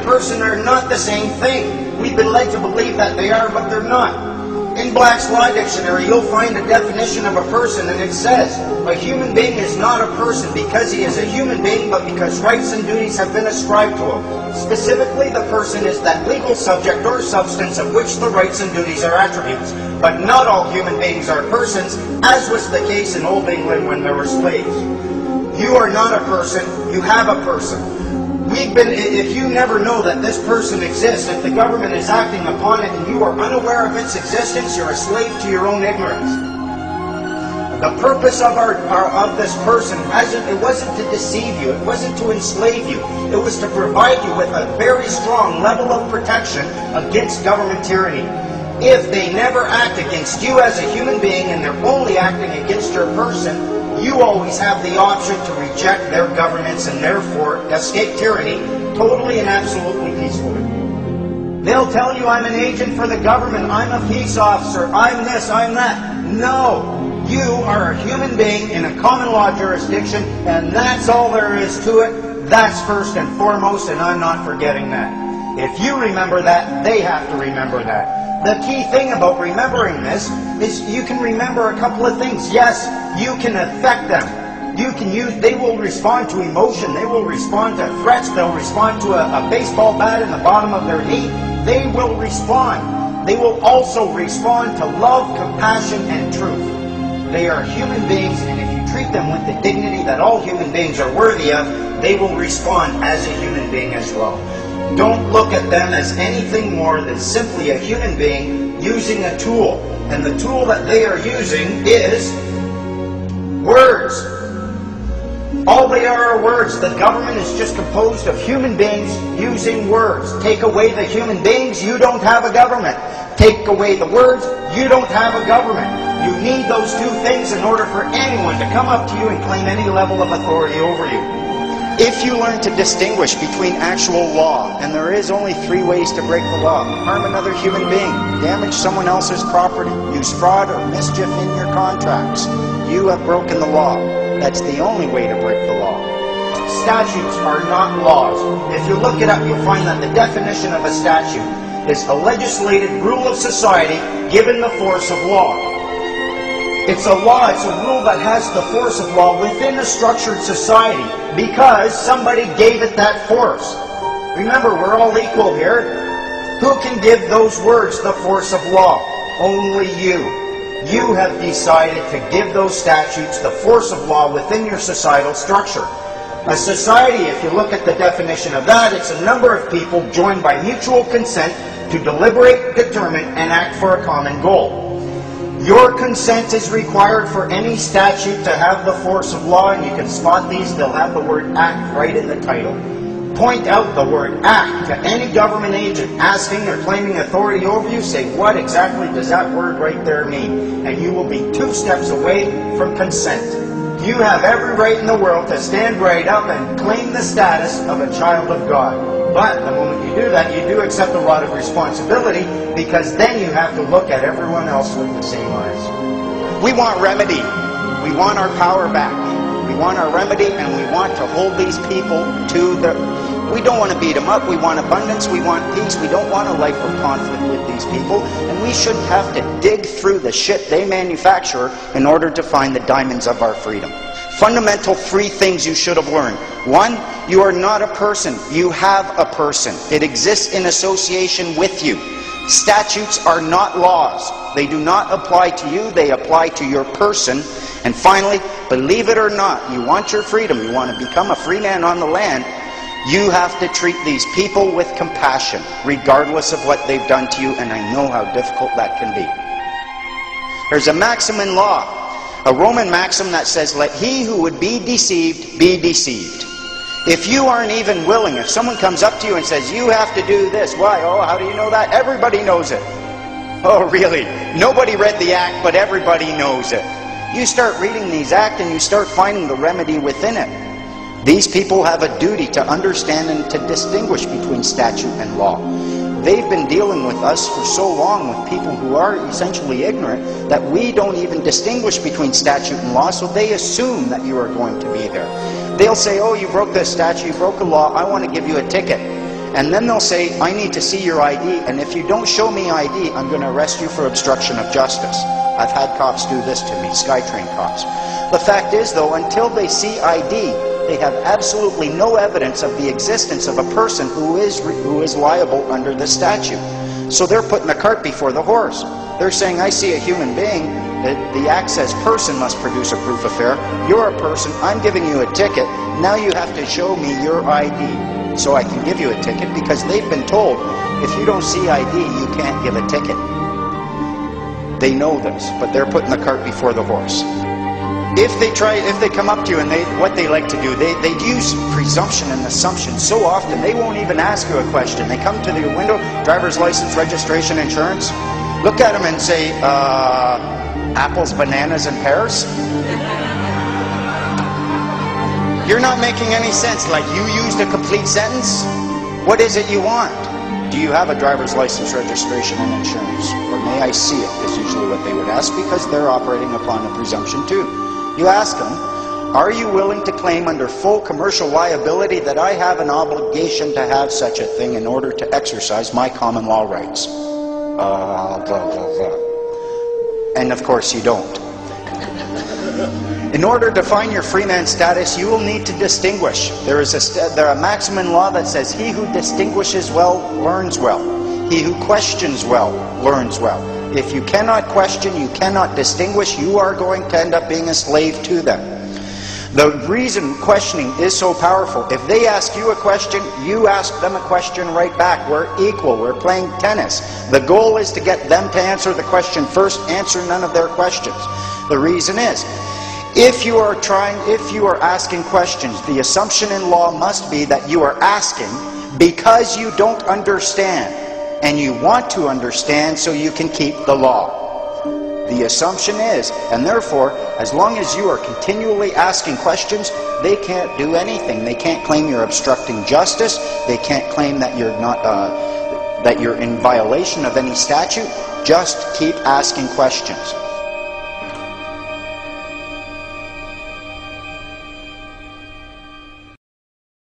person are not the same thing. We've been led to believe that they are, but they're not. In Black's Law Dictionary, you'll find a definition of a person, and it says, a human being is not a person because he is a human being, but because rights and duties have been ascribed to him. Specifically, the person is that legal subject or substance of which the rights and duties are attributes. But not all human beings are persons, as was the case in Old England when there were slaves. You are not a person, you have a person. If you never know that this person exists, if the government is acting upon it and you are unaware of its existence, you're a slave to your own ignorance. The purpose of this person it wasn't to deceive you, it wasn't to enslave you, it was to provide you with a very strong level of protection against government tyranny. If they never act against you as a human being and they're only acting against your person, you always have the option to reject their governments and therefore escape tyranny totally and absolutely peacefully. They'll tell you, I'm an agent for the government, I'm a peace officer, I'm this, I'm that. No, you are a human being in a common law jurisdiction, and that's all there is to it. That's first and foremost, and I'm not forgetting that. If you remember that, they have to remember that. The key thing about remembering this is you can remember a couple of things. Yes, you can affect them. They will respond to emotion. They will respond to threats. They'll respond to a baseball bat in the bottom of their knee. They will respond. They will also respond to love, compassion, and truth. They are human beings, and if you treat them with the dignity that all human beings are worthy of, they will respond as a human being as well. Don't look at them as anything more than simply a human being using a tool. And the tool that they are using is words. All they are words. The government is just composed of human beings using words. Take away the human beings, you don't have a government. Take away the words, you don't have a government. You need those two things in order for anyone to come up to you and claim any level of authority over you. If you learn to distinguish between actual law, and there is only 3 ways to break the law: harm another human being, damage someone else's property, use fraud or mischief in your contracts, you have broken the law. That's the only way to break the law. Statutes are not laws. If you look it up, you'll find that the definition of a statute is a legislated rule of society given the force of law. It's a law, it's a rule that has the force of law within a structured society because somebody gave it that force. Remember, we're all equal here. Who can give those words the force of law? Only you. You have decided to give those statutes the force of law within your societal structure. A society, if you look at the definition of that, it's a number of people joined by mutual consent to deliberate, determine, and act for a common goal. Your consent is required for any statute to have the force of law, and you can spot these. They'll have the word act right in the title. Point out the word act to any government agent asking or claiming authority over you. Say, what exactly does that word right there mean? And you will be 2 steps away from consent. You have every right in the world to stand right up and claim the status of a child of God. But the moment you do that, you do accept a lot of responsibility, because then you have to look at everyone else with the same eyes. We want remedy. We want our power back. We want our remedy, and we want to hold these people to the... We don't want to beat them up. We want abundance. We want peace. We don't want a life of conflict with these people. And we shouldn't have to dig through the shit they manufacture in order to find the diamonds of our freedom. Fundamental 3 things you should have learned. 1, you are not a person. You have a person. It exists in association with you. Statutes are not laws. They do not apply to you. They apply to your person. And finally, believe it or not, you want your freedom. You want to become a free man on the land. You have to treat these people with compassion, regardless of what they've done to you, and I know how difficult that can be. There's a maxim in law, a Roman maxim that says, let he who would be deceived be deceived. If you aren't even willing, if someone comes up to you and says, you have to do this, why? Oh, how do you know that? Everybody knows it. Oh, really? Nobody read the act, but everybody knows it. You start reading these acts and you start finding the remedy within it. These people have a duty to understand and to distinguish between statute and law. They've been dealing with us for so long with people who are essentially ignorant that we don't even distinguish between statute and law, so they assume that you are going to be there. They'll say, oh, you broke the statute, you broke a law, I want to give you a ticket. And then they'll say, I need to see your ID, and if you don't show me ID, I'm going to arrest you for obstruction of justice. I've had cops do this to me, SkyTrain cops. The fact is, though, until they see ID, they have absolutely no evidence of the existence of a person who is liable under the statute. So they're putting the cart before the horse. They're saying, I see a human being, the access person must produce a proof of fare. You're a person, I'm giving you a ticket, now you have to show me your ID so I can give you a ticket, because they've been told, if you don't see ID, you can't give a ticket. They know this, but they're putting the cart before the horse. If they come up to you, and what they like to do, they use presumption and assumption so often, they won't even ask you a question. They come to your window, driver's license, registration, insurance, look at them and say, apples, bananas, and pears? You're not making any sense. Like, you used a complete sentence? What is it you want? Do you have a driver's license, registration, and insurance? Or may I see it, is usually what they would ask, because they're operating upon a presumption too. You ask them, are you willing to claim under full commercial liability that I have an obligation to have such a thing in order to exercise my common law rights? And of course you don't. In order to find your freeman status, you will need to distinguish. There is a maxim in law that says, he who distinguishes well, learns well. He who questions well, learns well. If you cannot question, you cannot distinguish, you are going to end up being a slave to them. The reason questioning is so powerful, if they ask you a question, you ask them a question right back. We're equal. We're playing tennis. The goal is to get them to answer the question first, answer none of their questions. The reason is, if you are asking questions, the assumption in law must be that you are asking because you don't understand, and you want to understand so you can keep the law. The assumption is, and therefore, as long as you are continually asking questions, they can't do anything. They can't claim you're obstructing justice. They can't claim that you're not that you're in violation of any statute. Just keep asking questions.